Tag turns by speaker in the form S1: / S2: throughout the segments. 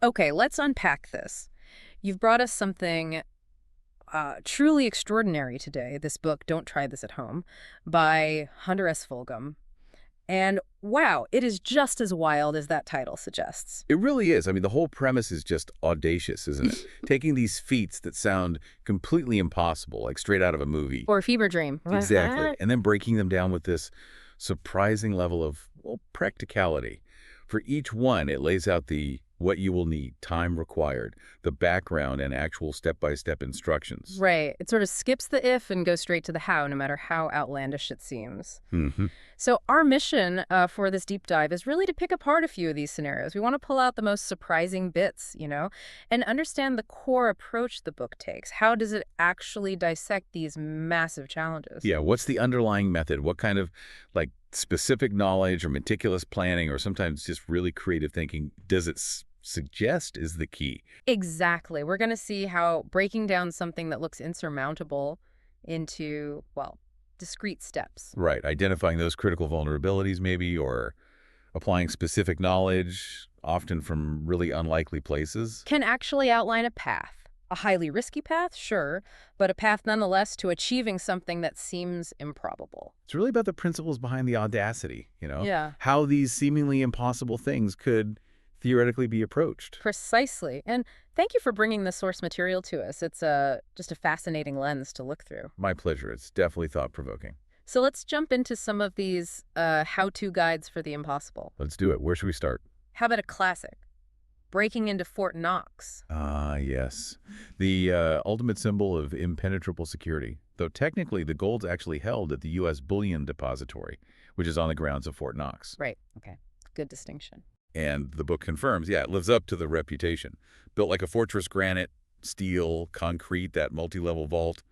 S1: Okay, let's unpack this. You've brought us something truly extraordinary today, this book, Don't Try This at Home, by Hunter S. Fulghum. And wow, it is just as wild as that title suggests.
S2: It really is. I mean, the whole premise is just audacious, isn't it? Taking these feats that sound completely impossible, like straight out of a movie.
S1: Or a fever dream.
S2: Exactly. And then breaking them down with this surprising level of, well, practicality. For each one, it lays out the what you will need, time required, the background, and actual step-by-step instructions.
S1: Right. It sort of skips the if and goes straight to the how, no matter how outlandish it seems.
S2: Mm-hmm.
S1: So our mission for this deep dive is really to pick apart a few of these scenarios. We want to pull out the most surprising bits, and understand the core approach the book takes. How does it actually dissect these massive challenges?
S2: Yeah, what's the underlying method? What kind of, like, specific knowledge or meticulous planning or sometimes just really creative thinking does it suggest is the key?
S1: Exactly. We're going to see how breaking down something that looks insurmountable into, well, discrete steps
S2: Right, identifying those critical vulnerabilities maybe, or applying specific knowledge, often from really unlikely places.
S1: can actually outline a path. A highly risky path, sure, but a path nonetheless to achieving something that seems improbable.
S2: It's really about the principles behind the audacity.
S1: Yeah.
S2: How these seemingly impossible things could theoretically be approached.
S1: Precisely. And thank you for bringing the source material to us. It's just a fascinating lens to look through.
S2: My pleasure. It's definitely thought-provoking.
S1: So let's jump into some of these how-to guides for the impossible.
S2: Let's do it. Where should we start?
S1: How about a classic? Breaking into Fort Knox.
S2: Ah, yes. The ultimate symbol of impenetrable security, though technically the gold's actually held at the U.S. Bullion Depository, which is on the grounds of Fort Knox.
S1: Right. Okay. Good distinction.
S2: And the book confirms, yeah, it lives up to the reputation. Built like a fortress, granite, steel, concrete, that multi-level vault,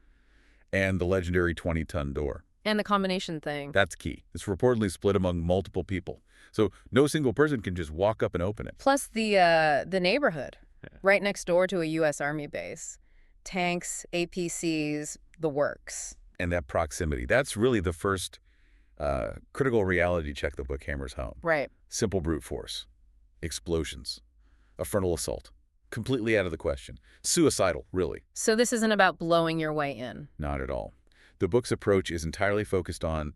S2: and the legendary 20-ton door.
S1: And the combination thing.
S2: That's key. It's reportedly split among multiple people. So no single person can just walk up and open it.
S1: Plus the neighborhood, right next door to a U.S. Army base. Tanks, APCs, the works.
S2: And that proximity, that's really the first critical reality check the book hammers home.
S1: Right.
S2: Simple brute force. Explosions. A frontal assault. Completely out of the question. Suicidal, really.
S1: So this isn't about blowing your way in.
S2: Not at all. The book's approach is entirely focused on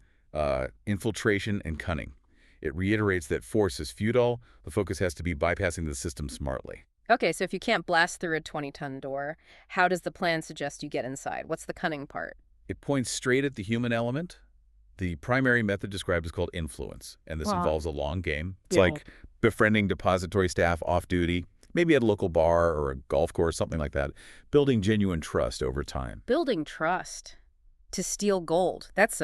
S2: infiltration and cunning. It reiterates that force is futile. The focus has to be bypassing the system smartly.
S1: Okay, so if you can't blast through a 20-ton door, how does the plan suggest you get inside? What's the cunning part?
S2: It points straight at the human element. The primary method described is called influence, and this involves a long game. It's like befriending depository staff off-duty, maybe at a local bar or a golf course, something like that, building genuine trust over time.
S1: Building trust to steal gold. That's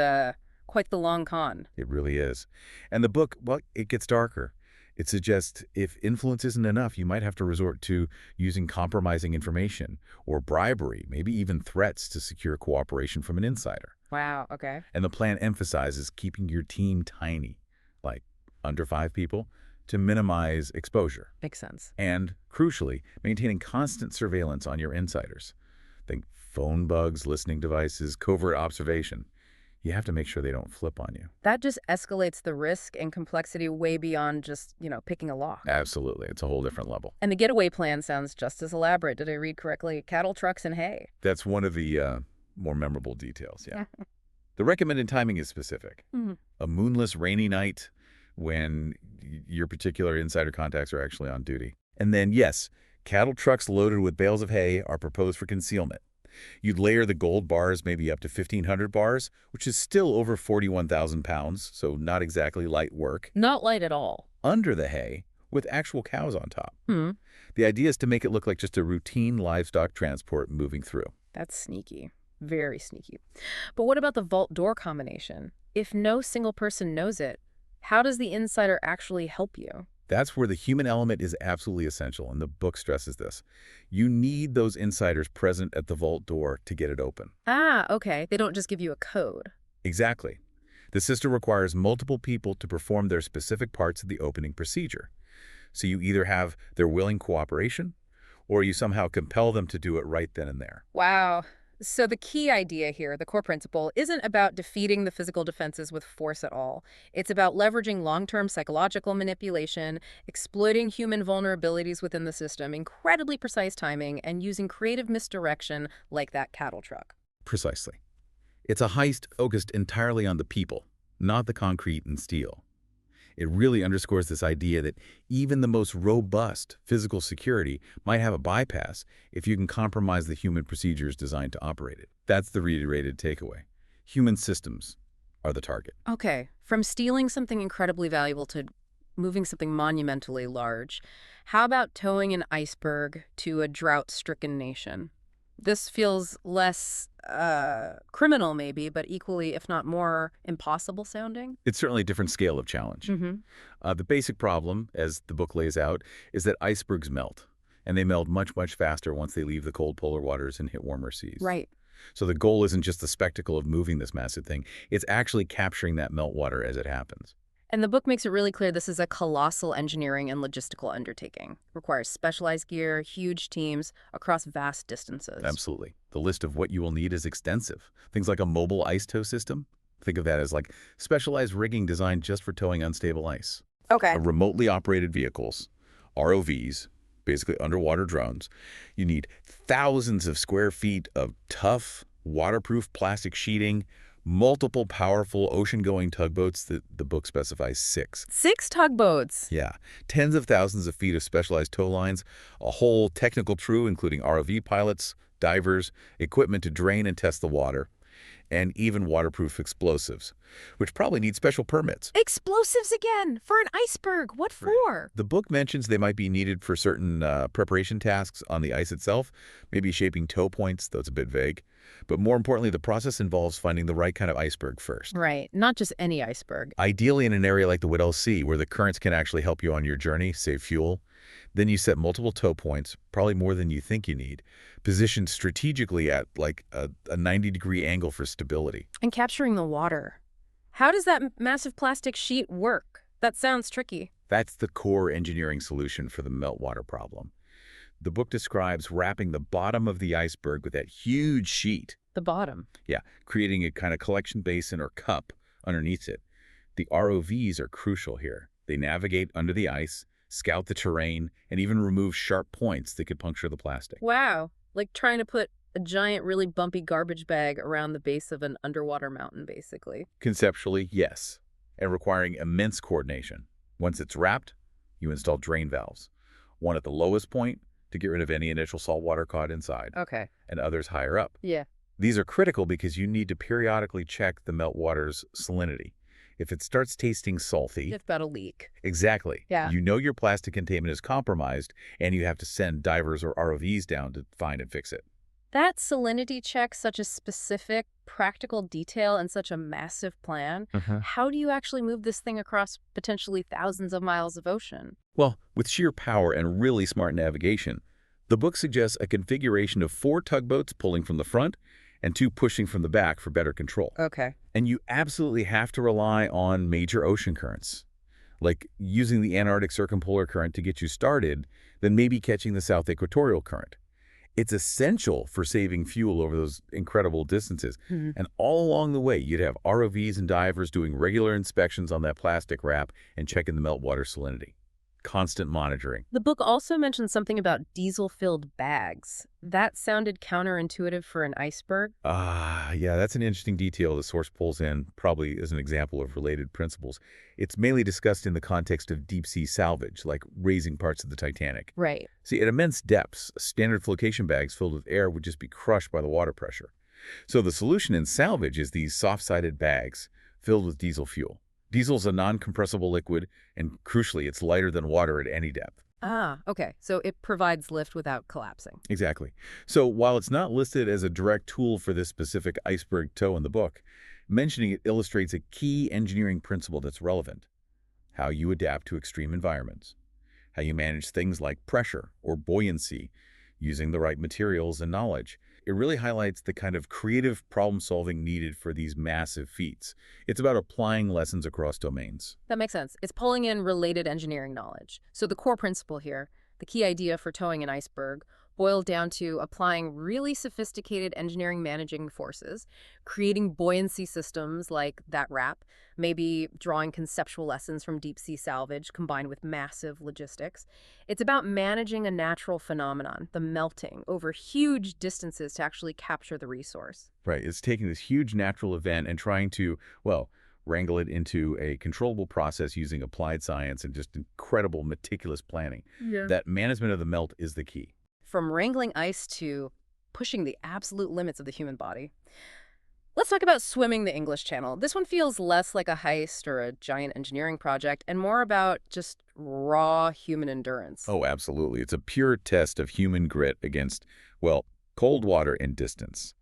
S1: quite the long con.
S2: It really is. And the book, well, it gets darker. It suggests if influence isn't enough, you might have to resort to using compromising information or bribery, maybe even threats to secure cooperation from an insider.
S1: Wow, okay.
S2: And the plan emphasizes keeping your team tiny, like under 5 people, to minimize exposure.
S1: Makes sense.
S2: And, crucially, maintaining constant surveillance on your insiders. Think phone bugs, listening devices, covert observation. You have to make sure they don't flip on you.
S1: That just escalates the risk and complexity way beyond just, picking a lock.
S2: Absolutely. It's a whole different level.
S1: And the getaway plan sounds just as elaborate. Did I read correctly? Cattle trucks and hay.
S2: That's one of the more memorable details, yeah. The recommended timing is specific. A moonless, rainy night when your particular insider contacts are actually on duty. And then, yes, cattle trucks loaded with bales of hay are proposed for concealment. You'd layer the gold bars maybe up to 1,500 bars, which is still over 41,000 pounds, so not exactly light work,
S1: Not light at all.
S2: under the hay with actual cows on top. The idea is to make it look like just a routine livestock transport moving through.
S1: That's sneaky. Very sneaky. But what about the vault door combination? If no single person knows it, how does the insider actually help you?
S2: That's where the human element is absolutely essential, and the book stresses this. You need those insiders present at the vault door to get it open.
S1: Ah, okay. They don't just give you a code.
S2: Exactly. The system requires multiple people to perform their specific parts of the opening procedure. So you either have their willing cooperation, or you somehow compel them to do it right then and there.
S1: Wow. So the key idea here, the core principle, isn't about defeating the physical defenses with force at all. It's about leveraging long-term psychological manipulation, exploiting human vulnerabilities within the system, incredibly precise timing, and using creative misdirection like that cattle truck.
S2: Precisely. It's a heist focused entirely on the people, not the concrete and steel. It really underscores this idea that even the most robust physical security might have a bypass if you can compromise the human procedures designed to operate it. That's the reiterated takeaway. Human systems are the target.
S1: Okay, from stealing something incredibly valuable to moving something monumentally large, how about towing an iceberg to a drought-stricken nation? This feels less criminal, maybe, but equally, if not more, impossible sounding.
S2: It's certainly a different scale of challenge.
S1: Mm-hmm.
S2: The basic problem, as the book lays out, is that icebergs melt, and they melt much, much faster once they leave the cold polar waters and hit warmer seas.
S1: Right.
S2: So the goal isn't just the spectacle of moving this massive thing, it's actually capturing that meltwater as it happens.
S1: And the book makes it really clear this is a colossal engineering and logistical undertaking. Requires specialized gear, huge teams, across vast distances.
S2: Absolutely. The list of what you will need is extensive. Things like a mobile ice tow system. Think of that as like specialized rigging designed just for towing unstable ice.
S1: Okay.
S2: Remotely operated vehicles, ROVs, basically underwater drones. You need thousands of square feet of tough, waterproof plastic sheeting, multiple powerful ocean-going tugboats that the book specifies 6.
S1: 6 tugboats.
S2: Yeah, tens of thousands of feet of specialized tow lines, a whole technical crew including ROV pilots, divers, equipment to drain and test the water, and even waterproof explosives, which probably need special permits.
S1: Explosives again! For an iceberg! What for?
S2: The book mentions they might be needed for certain preparation tasks on the ice itself, maybe shaping tow points, though it's a bit vague. But more importantly, the process involves finding the right kind of iceberg first.
S1: Right, not just any iceberg.
S2: Ideally in an area like the Weddell Sea, where the currents can actually help you on your journey, save fuel. Then you set multiple tow points, probably more than you think you need, positioned strategically at like a 90-degree angle for stability.
S1: And capturing the water. How does that massive plastic sheet work? That sounds tricky.
S2: That's the core engineering solution for the meltwater problem. The book describes wrapping the bottom of the iceberg with that huge sheet.
S1: The bottom.
S2: Yeah, creating a kind of collection basin or cup underneath it. The ROVs are crucial here. They navigate under the ice, scout the terrain, and even remove sharp points that could puncture the plastic.
S1: Wow. Like trying to put a giant, really bumpy garbage bag around the base of an underwater mountain, basically.
S2: Conceptually, yes, and requiring immense coordination. Once it's wrapped, you install drain valves. One at the lowest point to get rid of any initial salt water caught inside.
S1: Okay.
S2: And others higher up.
S1: Yeah.
S2: These are critical because you need to periodically check the meltwater's salinity. If it starts tasting salty...
S1: If about a leak.
S2: Exactly.
S1: Yeah.
S2: You know your plastic containment is compromised, and you have to send divers or ROVs down to find and fix it.
S1: That salinity check, such a specific, practical detail and such a massive plan, how do you actually move this thing across potentially thousands of miles of ocean?
S2: Well, with sheer power and really smart navigation, the book suggests a configuration of 4 tugboats pulling from the front and 2 pushing from the back for better control.
S1: Okay.
S2: And you absolutely have to rely on major ocean currents, like using the Antarctic circumpolar current to get you started, then maybe catching the South Equatorial current. It's essential for saving fuel over those incredible distances. And all along the way, you'd have ROVs and divers doing regular inspections on that plastic wrap and checking the meltwater salinity. Constant monitoring.
S1: The book also mentioned something about diesel-filled bags. That sounded counterintuitive for an iceberg.
S2: Yeah, that's an interesting detail the source pulls in, probably as an example of related principles. It's mainly discussed in the context of deep-sea salvage, like raising parts of the Titanic.
S1: Right.
S2: See, at immense depths, standard flotation bags filled with air would just be crushed by the water pressure. So the solution in salvage is these soft-sided bags filled with diesel fuel. Diesel's a non-compressible liquid, and crucially, it's lighter than water at any depth.
S1: Okay. So it provides lift without collapsing.
S2: Exactly. So while it's not listed as a direct tool for this specific iceberg tow in the book, mentioning it illustrates a key engineering principle that's relevant: how you adapt to extreme environments, how you manage things like pressure or buoyancy using the right materials and knowledge. It really highlights the kind of creative problem-solving needed for these massive feats. It's about applying lessons across domains.
S1: That makes sense. It's pulling in related engineering knowledge. So the core principle here, the key idea for towing an iceberg, boiled down to applying really sophisticated engineering managing forces, creating buoyancy systems like that wrap, maybe drawing conceptual lessons from deep sea salvage combined with massive logistics. It's about managing a natural phenomenon, the melting, over huge distances to actually capture the resource.
S2: Right. It's taking this huge natural event and trying to, well, wrangle it into a controllable process using applied science and just incredible, meticulous planning.
S1: Yeah.
S2: That management of the melt is the key.
S1: From wrangling ice to pushing the absolute limits of the human body. Let's talk about swimming the English Channel. This one feels less like a heist or a giant engineering project and more about just raw human endurance.
S2: Oh, absolutely. It's a pure test of human grit against, well, cold water and distance.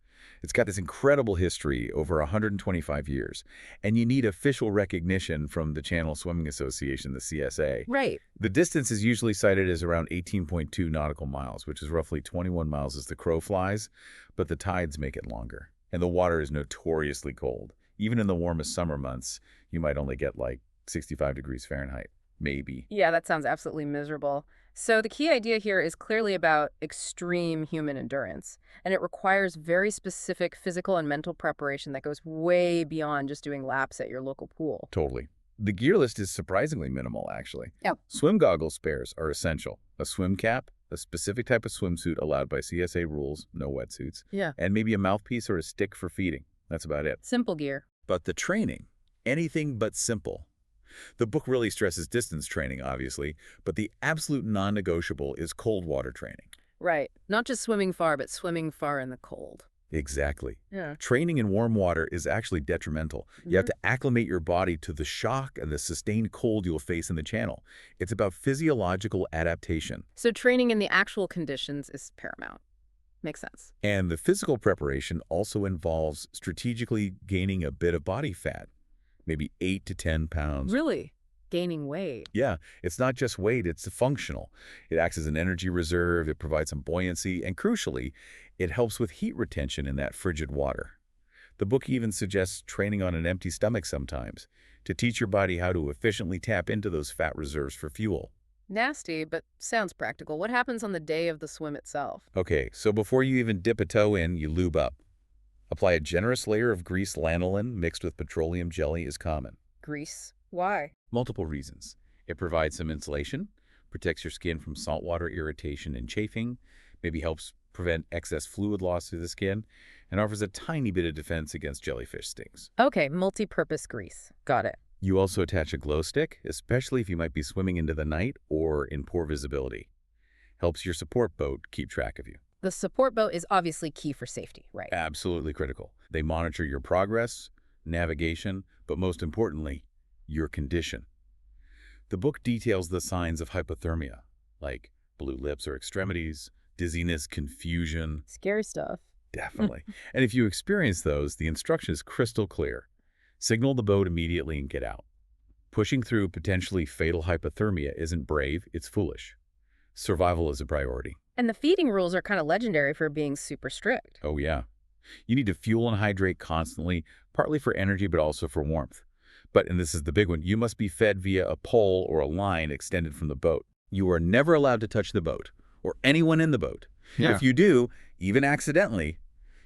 S2: It's got this incredible history over 125 years, and you need official recognition from the Channel Swimming Association, the CSA.
S1: Right.
S2: The distance is usually cited as around 18.2 nautical miles, which is roughly 21 miles as the crow flies, but the tides make it longer. And the water is notoriously cold. Even in the warmest summer months, you might only get like 65 degrees Fahrenheit, maybe.
S1: Yeah, that sounds absolutely miserable. So the key idea here is clearly about extreme human endurance, and it requires very specific physical and mental preparation that goes way beyond just doing laps at your local pool.
S2: Totally. The gear list is surprisingly minimal, actually.
S1: Yep.
S2: Swim goggle spares are essential. A swim cap, a specific type of swimsuit allowed by CSA rules, no wetsuits,
S1: Yeah.
S2: and maybe a mouthpiece or a stick for feeding. That's about it.
S1: Simple gear.
S2: But the training, anything but simple. The book really stresses distance training, obviously, but the absolute non-negotiable is cold water training.
S1: Right. Not just swimming far, but swimming far in the cold.
S2: Exactly.
S1: Yeah.
S2: Training in warm water is actually detrimental. You have to acclimate your body to the shock and the sustained cold you'll face in the channel. It's about physiological adaptation.
S1: So training in the actual conditions is paramount. Makes sense.
S2: And the physical preparation also involves strategically gaining a bit of body fat, maybe 8 to 10 pounds.
S1: Really? Gaining weight.
S2: Yeah, it's not just weight, it's functional. It acts as an energy reserve, it provides some buoyancy, and crucially, it helps with heat retention in that frigid water. The book even suggests training on an empty stomach sometimes to teach your body how to efficiently tap into those fat reserves for fuel.
S1: Nasty, but sounds practical. What happens on the day of the swim itself?
S2: Okay, so before you even dip a toe in, you lube up. Apply a generous layer of grease lanolin mixed with petroleum jelly is common.
S1: Grease. Why?
S2: Multiple reasons. It provides some insulation, protects your skin from saltwater irritation and chafing, maybe helps prevent excess fluid loss to the skin, and offers a tiny bit of defense against jellyfish stings.
S1: Okay, multi-purpose grease. Got it.
S2: You also attach a glow stick, especially if you might be swimming into the night or in poor visibility. Helps your support boat keep track of you.
S1: The support boat is obviously key for safety, right?
S2: Absolutely critical. They monitor your progress, navigation, but most importantly, your condition. The book details the signs of hypothermia, like blue lips or extremities, dizziness, confusion.
S1: Scary stuff.
S2: Definitely. And if you experience those, the instruction is crystal clear. Signal the boat immediately and get out. Pushing through potentially fatal hypothermia isn't brave, it's foolish. Survival is a priority.
S1: And the feeding rules are kind of legendary for being super strict.
S2: Oh yeah. You need to fuel and hydrate constantly, partly for energy but also for warmth. But, and this is the big one, you must be fed via a pole or a line extended from the boat. You are never allowed to touch the boat or anyone in the boat.
S3: Yeah.
S2: If you do, even accidentally,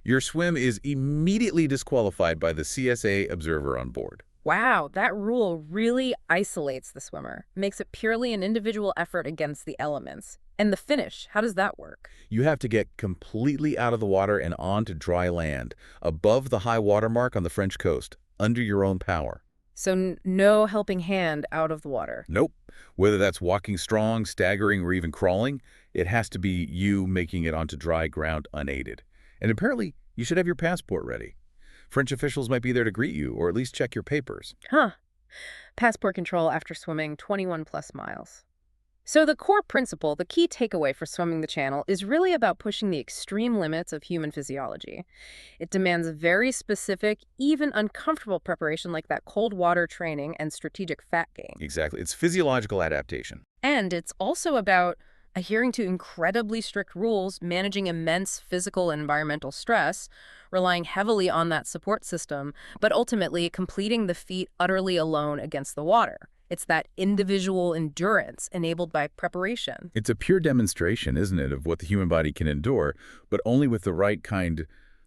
S2: your swim is immediately disqualified by the CSA observer on board.
S1: Wow, that rule really isolates the swimmer, makes it purely an individual effort against the elements. And the finish, how does that work?
S2: You have to get completely out of the water and onto dry land, above the high water mark on the French coast, under your own power.
S1: So no helping hand out of the water.
S2: Nope. Whether that's walking strong, staggering, or even crawling, it has to be you making it onto dry ground unaided. And apparently, you should have your passport ready. French officials might be there to greet you, or at least check your papers.
S1: Huh. Passport control after swimming 21 plus miles. So the core principle, the key takeaway for swimming the channel, is really about pushing the extreme limits of human physiology. It demands very specific, even uncomfortable preparation like that cold water training and strategic fat gain.
S2: Exactly. It's physiological adaptation.
S1: And it's also about adhering to incredibly strict rules, managing immense physical and environmental stress, relying heavily on that support system, but ultimately completing the feat utterly alone against the water. It's that individual endurance enabled by preparation.
S2: It's a pure demonstration, isn't it, of what the human body can endure, but only with the right kind,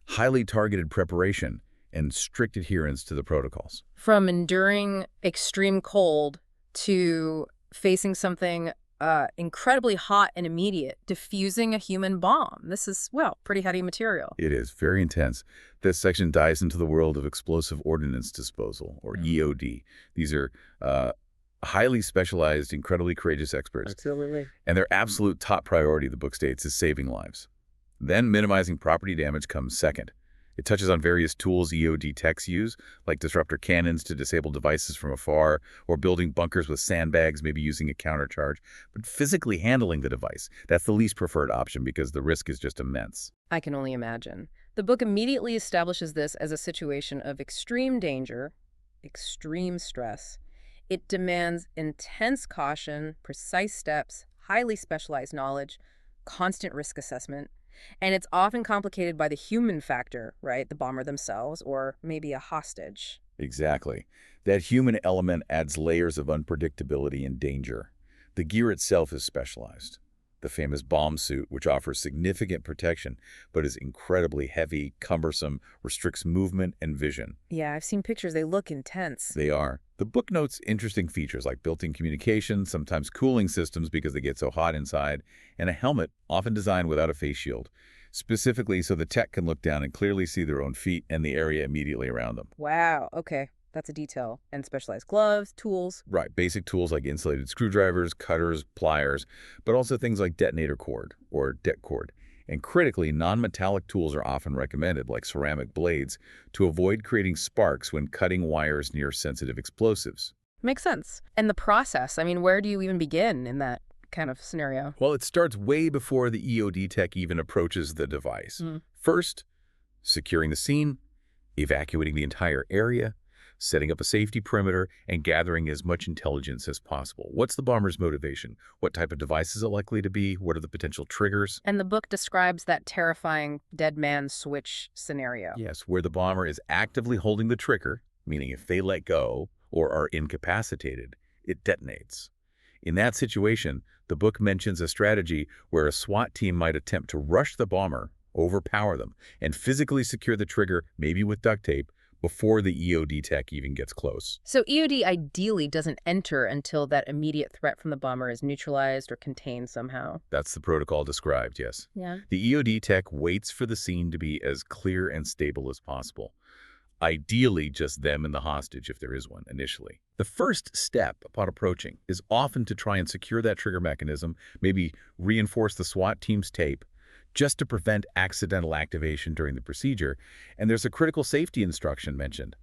S2: highly targeted preparation and strict adherence to the protocols.
S1: From enduring extreme cold to facing something incredibly hot and immediate, diffusing a human bomb. This is, well, pretty heady material.
S2: It is very intense. This section dives into the world of explosive ordnance disposal, or EOD. These are highly specialized, incredibly courageous experts.
S1: Absolutely.
S2: And their absolute top priority, the book states, is saving lives. Then minimizing property damage comes second. It touches on various tools EOD techs use, like disruptor cannons to disable devices from afar, or building bunkers with sandbags, maybe using a countercharge. But physically handling the device, that's the least preferred option because the risk is just immense.
S1: I can only imagine. The book immediately establishes this as a situation of extreme danger, extreme stress. It demands intense caution, precise steps, highly specialized knowledge, constant risk assessment. And it's often complicated by the human factor, right? The bomber themselves, or maybe a hostage.
S2: Exactly. That human element adds layers of unpredictability and danger. The gear itself is specialized. The famous bomb suit, which offers significant protection, but is incredibly heavy, cumbersome, restricts movement and vision.
S1: Yeah, I've seen pictures. They look intense.
S2: They are. The book notes interesting features like built-in communication, sometimes cooling systems because they get so hot inside, and a helmet, often designed without a face shield, specifically so the tech can look down and clearly see their own feet and the area immediately around them.
S1: Wow, okay. That's a detail. And specialized gloves, tools.
S2: Right, basic tools like insulated screwdrivers, cutters, pliers, but also things like detonator cord or det cord. And critically, non-metallic tools are often recommended, like ceramic blades, to avoid creating sparks when cutting wires near sensitive explosives.
S1: Makes sense. And the process, I mean, where do you even begin in that kind of scenario?
S2: Well, it starts way before the EOD tech even approaches the device. First, securing the scene, evacuating the entire area, setting up a safety perimeter, and gathering as much intelligence as possible. What's the bomber's motivation? What type of device is it likely to be? What are the potential triggers?
S1: And the book describes that terrifying dead man switch scenario.
S2: Yes, where the bomber is actively holding the trigger, meaning if they let go or are incapacitated, it detonates. In that situation, the book mentions a strategy where a SWAT team might attempt to rush the bomber, overpower them, and physically secure the trigger, maybe with duct tape, before the EOD tech even gets close.
S1: So EOD ideally doesn't enter until that immediate threat from the bomber is neutralized or contained somehow.
S2: That's the protocol described, yes.
S1: Yeah.
S2: The EOD tech waits for the scene to be as clear and stable as possible. Ideally, just them and the hostage, if there is one, initially. The first step upon approaching is often to try and secure that trigger mechanism, maybe reinforce the SWAT team's tape, just to prevent accidental activation during the procedure. And there's a critical safety instruction mentioned.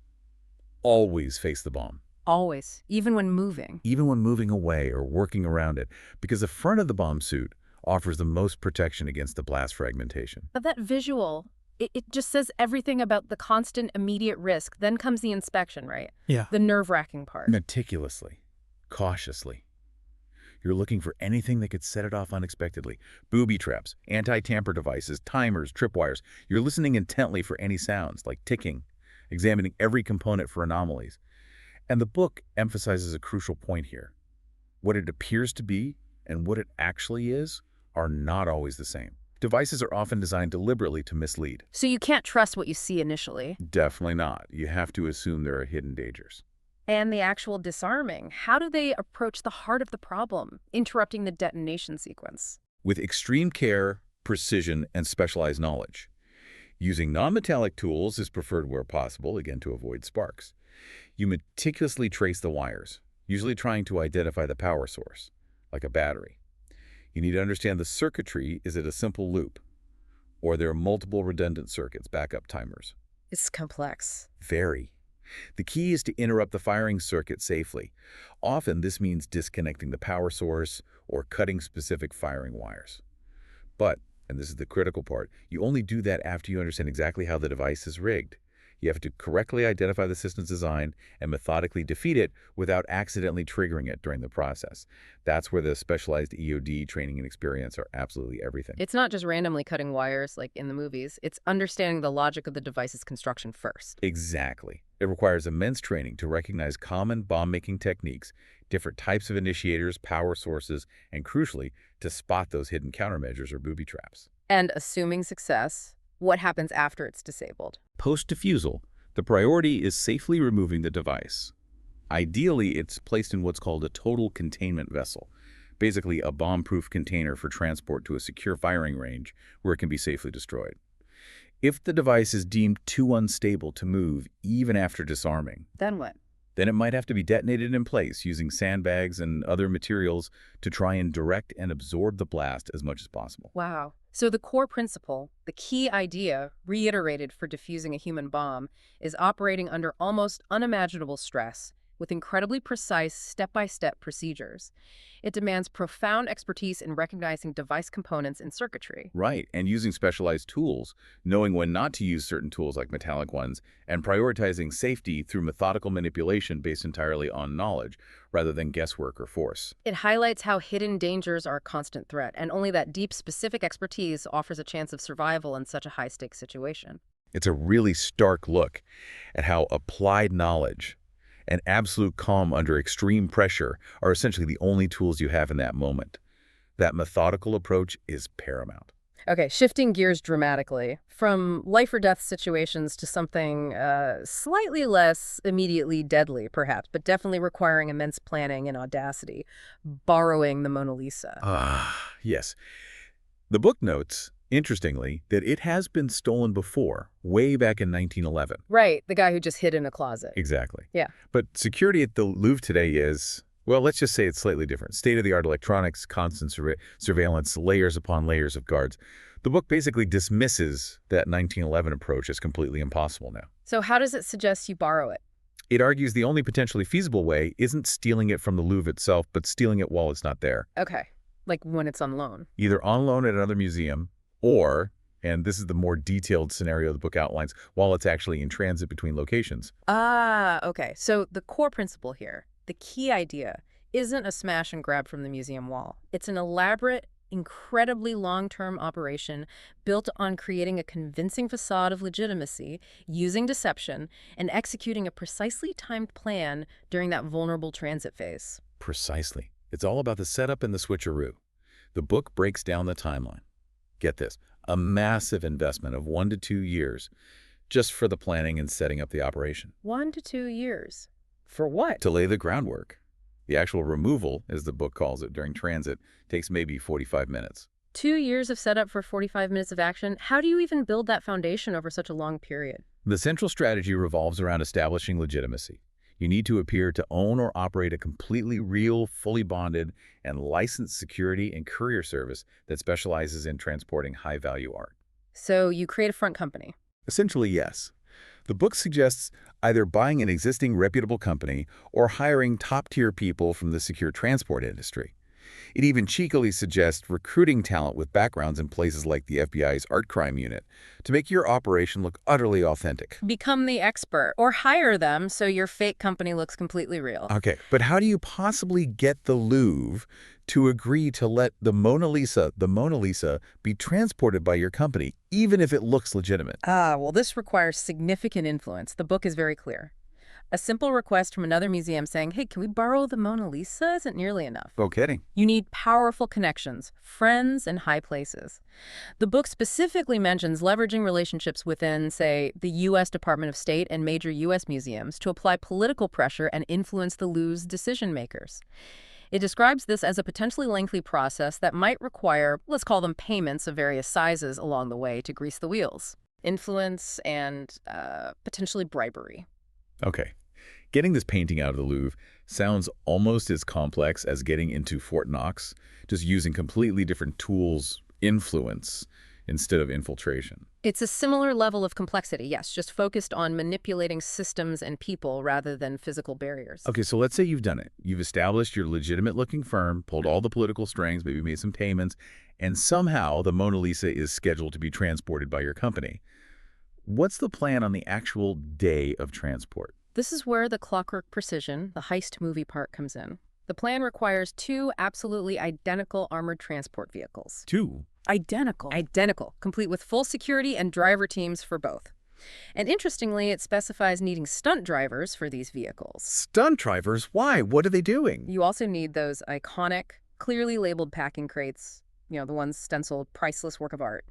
S2: Always face the bomb.
S1: Always, even when moving.
S2: Even when moving away or working around it, because the front of the bomb suit offers the most protection against the blast fragmentation.
S1: But that visual, it just says everything about the constant immediate risk. Then comes the inspection, right?
S3: Yeah.
S1: The nerve-wracking part.
S2: Meticulously, cautiously. You're looking for anything that could set it off unexpectedly. Booby traps, anti-tamper devices, timers, tripwires. You're listening intently for any sounds, like ticking, examining every component for anomalies. And the book emphasizes a crucial point here. What it appears to be and what it actually is are not always the same. Devices are often designed deliberately to mislead.
S1: So you can't trust what you see initially.
S2: Definitely not. You have to assume there are hidden dangers.
S1: And the actual disarming. How do they approach the heart of the problem, interrupting the detonation sequence?
S2: With extreme care, precision, and specialized knowledge. Using non-metallic tools is preferred where possible, again to avoid sparks. You meticulously trace the wires, usually trying to identify the power source, like a battery. You need to understand the circuitry. Is it a simple loop? Or there are multiple redundant circuits, backup timers?
S1: It's complex.
S2: Very. The key is to interrupt the firing circuit safely. Often this means disconnecting the power source or cutting specific firing wires. But, and this is the critical part, you only do that after you understand exactly how the device is rigged. You have to correctly identify the system's design and methodically defeat it without accidentally triggering it during the process. That's where the specialized EOD training and experience are absolutely everything.
S1: It's not just randomly cutting wires like in the movies. It's understanding the logic of the device's construction first.
S2: Exactly. It requires immense training to recognize common bomb-making techniques, different types of initiators, power sources, and crucially, to spot those hidden countermeasures or booby traps.
S1: And assuming success, what happens after it's disabled?
S2: Post-defusal, the priority is safely removing the device. Ideally, it's placed in what's called a total containment vessel, basically a bomb-proof container for transport to a secure firing range where it can be safely destroyed. If the device is deemed too unstable to move even after disarming,
S1: Then what?
S2: then it might have to be detonated in place using sandbags and other materials to try and direct and absorb the blast as much as possible.
S1: Wow. So the core principle, the key idea reiterated for defusing a human bomb, is operating under almost unimaginable stress with incredibly precise step-by-step procedures. It demands profound expertise in recognizing device components and circuitry.
S2: Right, and using specialized tools, knowing when not to use certain tools like metallic ones, and prioritizing safety through methodical manipulation based entirely on knowledge, rather than guesswork or force.
S1: It highlights how hidden dangers are a constant threat, and only that deep, specific expertise offers a chance of survival in such a high-stakes situation.
S2: It's a really stark look at how applied knowledge and absolute calm under extreme pressure are essentially the only tools you have in that moment. That methodical approach is paramount.
S1: Okay, shifting gears dramatically from life-or-death situations to something slightly less immediately deadly, perhaps, but definitely requiring immense planning and audacity, borrowing the Mona Lisa.
S2: Yes. The book notes, interestingly, that it has been stolen before, way back in 1911.
S1: Right, the guy who just hid in a closet.
S2: Exactly.
S1: Yeah.
S2: But security at the Louvre today is, well, let's just say it's slightly different. State-of-the-art electronics, constant surveillance, layers upon layers of guards. The book basically dismisses that 1911 approach as completely impossible now.
S1: So how does it suggest you borrow it?
S2: It argues the only potentially feasible way isn't stealing it from the Louvre itself, but stealing it while it's not there.
S1: Okay, like when it's on loan.
S2: Either on loan at another museum, or, and this is the more detailed scenario the book outlines, while it's actually in transit between locations.
S1: Okay. So the core principle here, the key idea, isn't a smash and grab from the museum wall. It's an elaborate, incredibly long-term operation built on creating a convincing facade of legitimacy, using deception, and executing a precisely timed plan during that vulnerable transit phase.
S2: Precisely. It's all about the setup and the switcheroo. The book breaks down the timeline. Get this, a massive investment of 1 to 2 years just for the planning and setting up the operation.
S1: 1 to 2 years. For what?
S2: To lay the groundwork. The actual removal, as the book calls it, during transit, takes maybe 45 minutes.
S1: 2 years of setup for 45 minutes of action? How do you even build that foundation over such a long period?
S2: The central strategy revolves around establishing legitimacy. You need to appear to own or operate a completely real, fully bonded, and licensed security and courier service that specializes in transporting high-value art.
S1: So you create a front company.
S2: Essentially, yes. The book suggests either buying an existing reputable company or hiring top-tier people from the secure transport industry. It even cheekily suggests recruiting talent with backgrounds in places like the FBI's art crime unit to make your operation look utterly authentic.
S1: Become the expert, or hire them so your fake company looks completely real.
S2: Okay, but how do you possibly get the Louvre to agree to let the Mona Lisa, be transported by your company, even if it looks legitimate?
S1: Well, this requires significant influence. The book is very clear. A simple request from another museum saying, hey, can we borrow the Mona Lisa isn't nearly enough.
S2: No kidding.
S1: You need powerful connections, friends, and high places. The book specifically mentions leveraging relationships within, say, the U.S. Department of State and major U.S. museums to apply political pressure and influence the Louvre's decision makers. It describes this as a potentially lengthy process that might require, let's call them payments of various sizes along the way to grease the wheels. Influence and potentially bribery.
S2: Okay. Getting this painting out of the Louvre sounds almost as complex as getting into Fort Knox, just using completely different tools, influence, instead of infiltration.
S1: It's a similar level of complexity, yes, just focused on manipulating systems and people rather than physical barriers.
S2: Okay, so let's say you've done it. You've established your legitimate-looking firm, pulled all the political strings, maybe made some payments, and somehow the Mona Lisa is scheduled to be transported by your company. What's the plan on the actual day of transport?
S1: This is where the clockwork precision, the heist movie part, comes in. The plan requires 2 absolutely identical armored transport vehicles.
S2: 2?
S1: Identical. Identical, complete with full security and driver teams for both. And interestingly, it specifies needing stunt drivers for these vehicles.
S2: Stunt drivers? Why? What are they doing?
S1: You also need those iconic, clearly labeled packing crates, the ones stenciled, priceless work of art.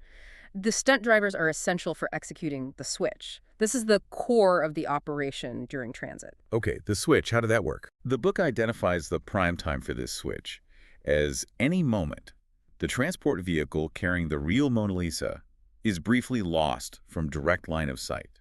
S1: The stunt drivers are essential for executing the switch. This is the core of the operation during transit.
S2: Okay, the switch, how did that work? The book identifies the prime time for this switch as any moment the transport vehicle carrying the real Mona Lisa is briefly lost from direct line of sight.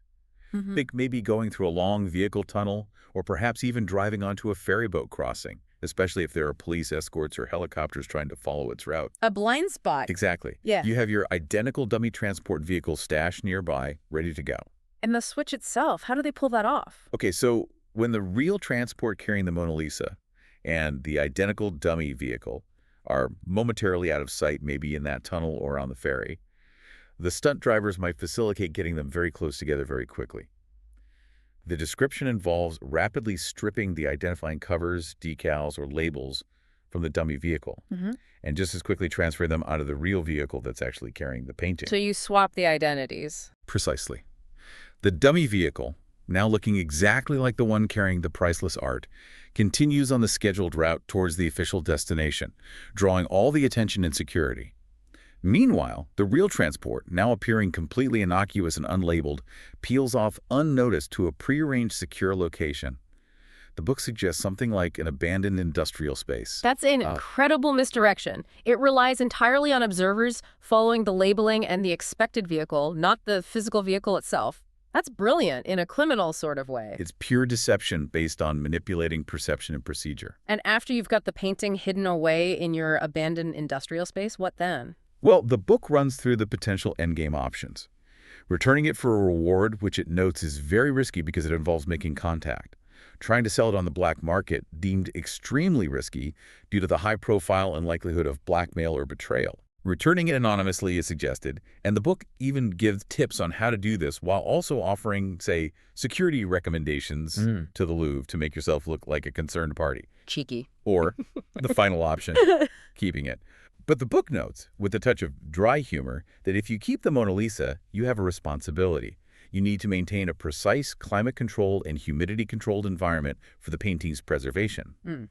S2: Think maybe going through a long vehicle tunnel or perhaps even driving onto a ferry boat crossing, especially if there are police escorts or helicopters trying to follow its route.
S1: A blind spot.
S2: Exactly.
S1: Yeah.
S2: You have your identical dummy transport vehicle stashed nearby, ready to go.
S1: And the switch itself, how do they pull that off?
S2: Okay, so when the real transport carrying the Mona Lisa and the identical dummy vehicle are momentarily out of sight, maybe in that tunnel or on the ferry, the stunt drivers might facilitate getting them very close together very quickly. The description involves rapidly stripping the identifying covers, decals, or labels from the dummy vehicle, and just as quickly transfer them onto the real vehicle that's actually carrying the painting.
S1: So you swap the identities.
S2: Precisely. The dummy vehicle, now looking exactly like the one carrying the priceless art, continues on the scheduled route towards the official destination, drawing all the attention and security. Meanwhile, the real transport, now appearing completely innocuous and unlabeled, peels off unnoticed to a prearranged secure location. The book suggests something like an abandoned industrial space.
S1: That's an incredible misdirection. It relies entirely on observers following the labeling and the expected vehicle, not the physical vehicle itself. That's brilliant in a criminal sort of way.
S2: It's pure deception based on manipulating perception and procedure.
S1: And after you've got the painting hidden away in your abandoned industrial space, what then?
S2: Well, the book runs through the potential endgame options. Returning it for a reward, which it notes is very risky because it involves making contact. Trying to sell it on the black market, deemed extremely risky due to the high profile and likelihood of blackmail or betrayal. Returning it anonymously is suggested, and the book even gives tips on how to do this while also offering, say, security recommendations to the Louvre to make yourself look like a concerned party.
S1: Cheeky.
S2: Or the final option, keeping it. But the book notes, with a touch of dry humor, that if you keep the Mona Lisa, you have a responsibility. You need to maintain a precise climate-controlled and humidity-controlled environment for the painting's preservation.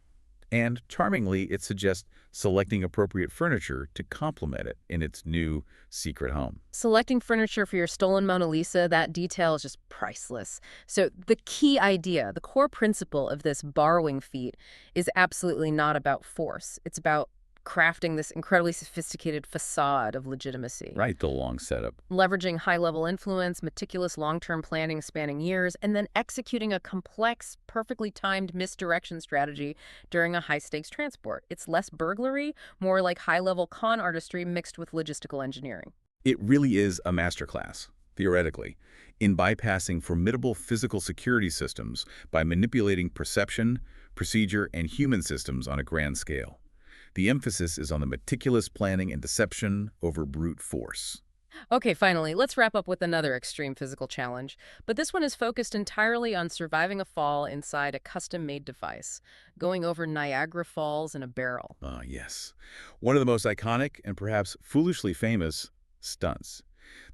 S2: And, charmingly, it suggests selecting appropriate furniture to complement it in its new secret home.
S1: Selecting furniture for your stolen Mona Lisa, that detail is just priceless. So the key idea, the core principle of this borrowing feat is absolutely not about force. It's about crafting this incredibly sophisticated facade of legitimacy.
S2: Right, the long setup.
S1: Leveraging high-level influence, meticulous long-term planning spanning years, and then executing a complex, perfectly timed misdirection strategy during a high-stakes transport. It's less burglary, more like high-level con artistry mixed with logistical engineering.
S2: It really is a masterclass, theoretically, in bypassing formidable physical security systems by manipulating perception, procedure, and human systems on a grand scale. The emphasis is on the meticulous planning and deception over brute force.
S1: Okay, finally, let's wrap up with another extreme physical challenge. But this one is focused entirely on surviving a fall inside a custom-made device, going over Niagara Falls in a barrel.
S2: Ah, yes. One of the most iconic and perhaps foolishly famous stunts.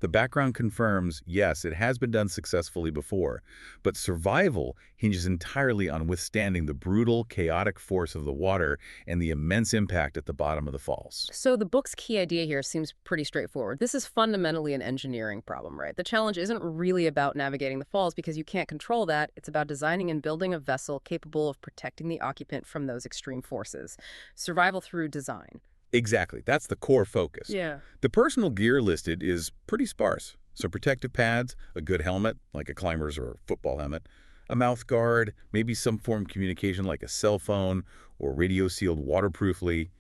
S2: The background confirms, yes, it has been done successfully before, but survival hinges entirely on withstanding the brutal, chaotic force of the water and the immense impact at the bottom of the falls.
S1: So the book's key idea here seems pretty straightforward. This is fundamentally an engineering problem, right? The challenge isn't really about navigating the falls because you can't control that. It's about designing and building a vessel capable of protecting the occupant from those extreme forces. Survival through design.
S2: Exactly. That's the core focus.
S1: Yeah.
S2: The personal gear listed is pretty sparse. So protective pads, a good helmet, like a climber's or football helmet, a mouth guard, maybe some form of communication like a cell phone or radio sealed waterproofly.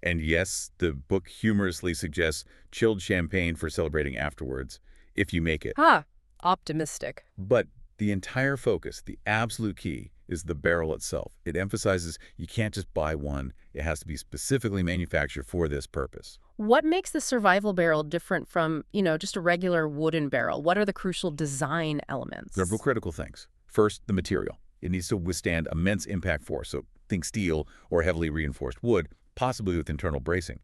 S2: And yes, the book humorously suggests chilled champagne for celebrating afterwards, if you make it.
S1: Ha! Optimistic.
S2: But the entire focus, the absolute key, is the barrel itself. It emphasizes you can't just buy one. It has to be specifically manufactured for this purpose.
S1: What makes the survival barrel different from, just a regular wooden barrel? What are the crucial design elements?
S2: Several critical things. First, the material. It needs to withstand immense impact force, so think steel or heavily reinforced wood, possibly with internal bracing.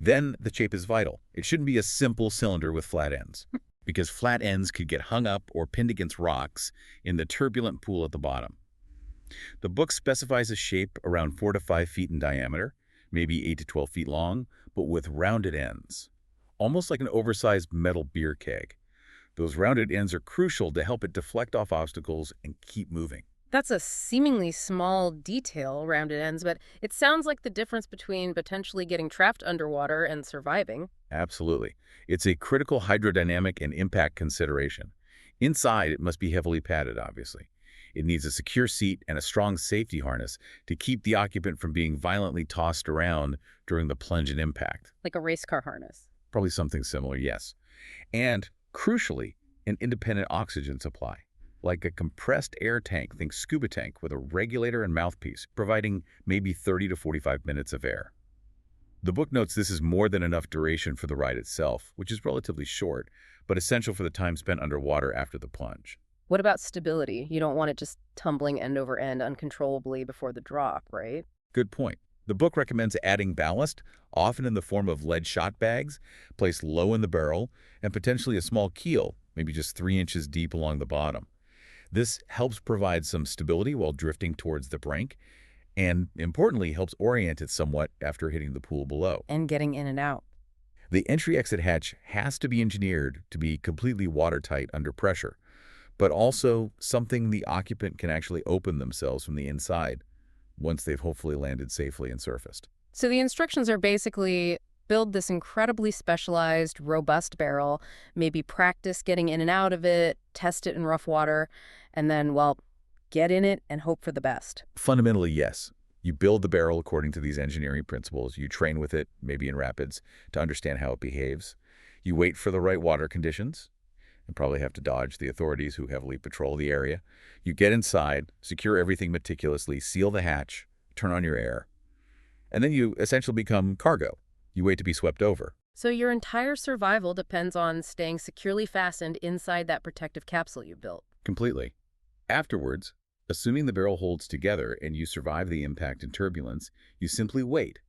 S2: Then, the shape is vital. It shouldn't be a simple cylinder with flat ends. because flat ends could get hung up or pinned against rocks in the turbulent pool at the bottom. The book specifies a shape around 4 to 5 feet in diameter, maybe 8 to 12 feet long, but with rounded ends, almost like an oversized metal beer keg. Those rounded ends are crucial to help it deflect off obstacles and keep moving.
S1: That's a seemingly small detail, rounded ends, but it sounds like the difference between potentially getting trapped underwater and surviving.
S2: Absolutely. It's a critical hydrodynamic and impact consideration. Inside, it must be heavily padded, obviously. It needs a secure seat and a strong safety harness to keep the occupant from being violently tossed around during the plunge and impact.
S1: Like a race car harness.
S2: Probably something similar, yes. And, crucially, an independent oxygen supply. Like a compressed air tank, think scuba tank, with a regulator and mouthpiece, providing maybe 30 to 45 minutes of air. The book notes this is more than enough duration for the ride itself, which is relatively short, but essential for the time spent underwater after the plunge.
S1: What about stability? You don't want it just tumbling end over end uncontrollably before the drop, right?
S2: Good point. The book recommends adding ballast, often in the form of lead shot bags, placed low in the barrel, and potentially a small keel, maybe just 3 inches deep along the bottom. This helps provide some stability while drifting towards the brink, and importantly, helps orient it somewhat after hitting the pool below.
S1: And getting in and out.
S2: The entry-exit hatch has to be engineered to be completely watertight under pressure, but also something the occupant can actually open themselves from the inside once they've hopefully landed safely and surfaced.
S1: So the instructions are basically build this incredibly specialized, robust barrel, maybe practice getting in and out of it, test it in rough water, and then, well, get in it and hope for the best.
S2: Fundamentally, yes. You build the barrel according to these engineering principles. You train with it, maybe in rapids, to understand how it behaves. You wait for the right water conditions and probably have to dodge the authorities who heavily patrol the area. You get inside, secure everything meticulously, seal the hatch, turn on your air, and then you essentially become cargo. You wait to be swept over.
S1: So your entire survival depends on staying securely fastened inside that protective capsule you built.
S2: Completely. Afterwards, assuming the barrel holds together and you survive the impact and turbulence, you simply wait,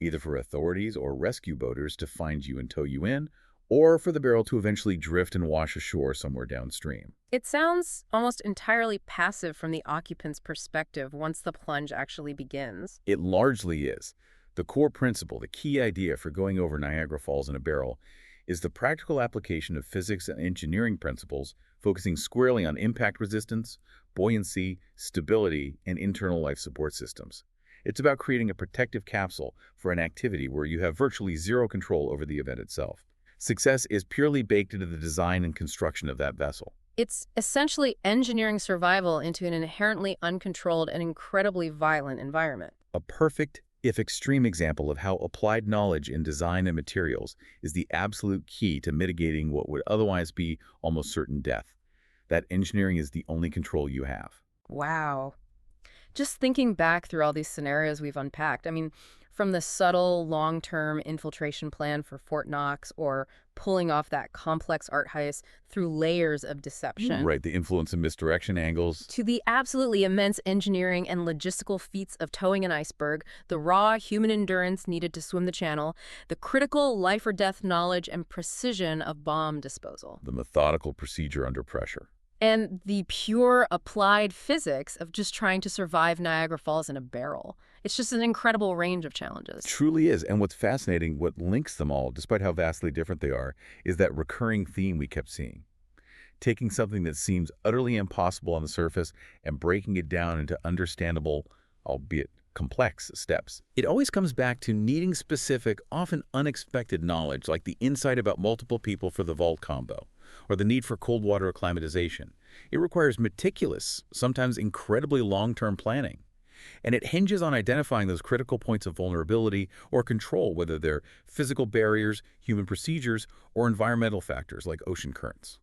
S2: either for authorities or rescue boaters to find you and tow you in, or for the barrel to eventually drift and wash ashore somewhere downstream.
S1: It sounds almost entirely passive from the occupant's perspective once the plunge actually begins.
S2: It largely is. The core principle, the key idea for going over Niagara Falls in a barrel, is the practical application of physics and engineering principles, focusing squarely on impact resistance, buoyancy, stability, and internal life support systems. It's about creating a protective capsule for an activity where you have virtually zero control over the event itself. Success is purely baked into the design and construction of that vessel.
S1: It's essentially engineering survival into an inherently uncontrolled and incredibly violent environment.
S2: A perfect, if extreme, example of how applied knowledge in design and materials is the absolute key to mitigating what would otherwise be almost certain death. That engineering is the only control you have.
S1: Wow. Just thinking back through all these scenarios we've unpacked, I mean, from the subtle, long-term infiltration plan for Fort Knox or pulling off that complex art heist through layers of deception.
S2: Right, the influence and misdirection angles.
S1: To the absolutely immense engineering and logistical feats of towing an iceberg, the raw human endurance needed to swim the channel, the critical life-or-death knowledge and precision of bomb disposal.
S2: The methodical procedure under pressure.
S1: And the pure applied physics of just trying to survive Niagara Falls in a barrel. It's just an incredible range of challenges.
S2: Truly is. And what's fascinating, what links them all, despite how vastly different they are, is that recurring theme we kept seeing. Taking something that seems utterly impossible on the surface and breaking it down into understandable, albeit complex, steps. It always comes back to needing specific, often unexpected knowledge, like the insight about multiple people for the vault combo, or the need for cold water acclimatization. It requires meticulous, sometimes incredibly long-term planning. And it hinges on identifying those critical points of vulnerability or control, whether they're physical barriers, human procedures, or environmental factors like ocean currents.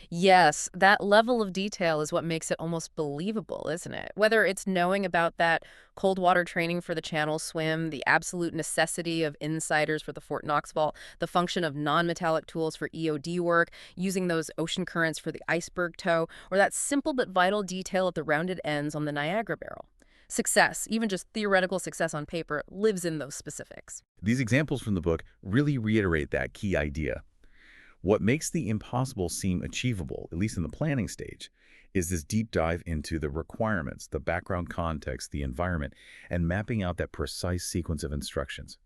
S1: Yes, that level of detail is what makes it almost believable, isn't it? Whether it's knowing about that cold water training for the channel swim, the absolute necessity of insiders for the Fort Knox vault, the function of non-metallic tools for EOD work, using those ocean currents for the iceberg tow, or that simple but vital detail at the rounded ends on the Niagara barrel. Success, even just theoretical success on paper, lives in those specifics.
S2: These examples from the book really reiterate that key idea. What makes the impossible seem achievable, at least in the planning stage, is this deep dive into the requirements, the background context, the environment, and mapping out that precise sequence of instructions.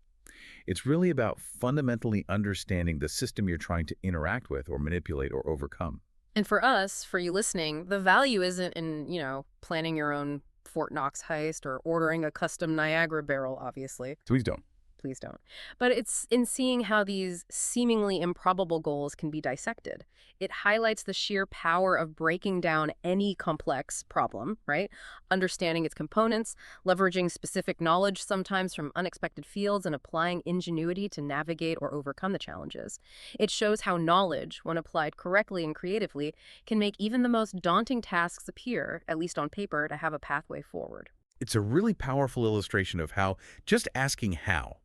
S2: It's really about fundamentally understanding the system you're trying to interact with or manipulate or overcome.
S1: And for us, for you listening, the value isn't in, planning your own Fort Knox heist or ordering a custom Niagara barrel, obviously.
S2: Please don't.
S1: Please don't. But it's in seeing how these seemingly improbable goals can be dissected. It highlights the sheer power of breaking down any complex problem, right? Understanding its components, leveraging specific knowledge sometimes from unexpected fields, and applying ingenuity to navigate or overcome the challenges. It shows how knowledge, when applied correctly and creatively, can make even the most daunting tasks appear, at least on paper, to have a pathway forward.
S2: It's a really powerful illustration of how just asking how,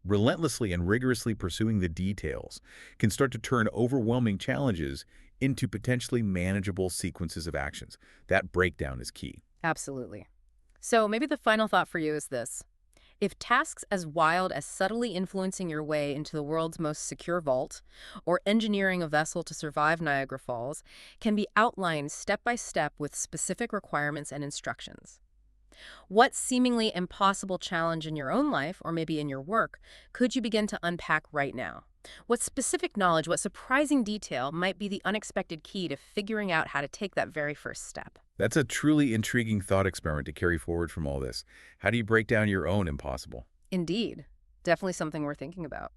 S2: relentlessly and rigorously pursuing the details, can start to turn overwhelming challenges into potentially manageable sequences of actions. That breakdown is key.
S1: Absolutely. So maybe the final thought for you is this. If tasks as wild as subtly influencing your way into the world's most secure vault, or engineering a vessel to survive Niagara Falls, can be outlined step by step with specific requirements and instructions, what seemingly impossible challenge in your own life, or maybe in your work, could you begin to unpack right now? What specific knowledge, what surprising detail might be the unexpected key to figuring out how to take that very first step?
S2: That's a truly intriguing thought experiment to carry forward from all this. How do you break down your own impossible?
S1: Indeed. Definitely something we're thinking about.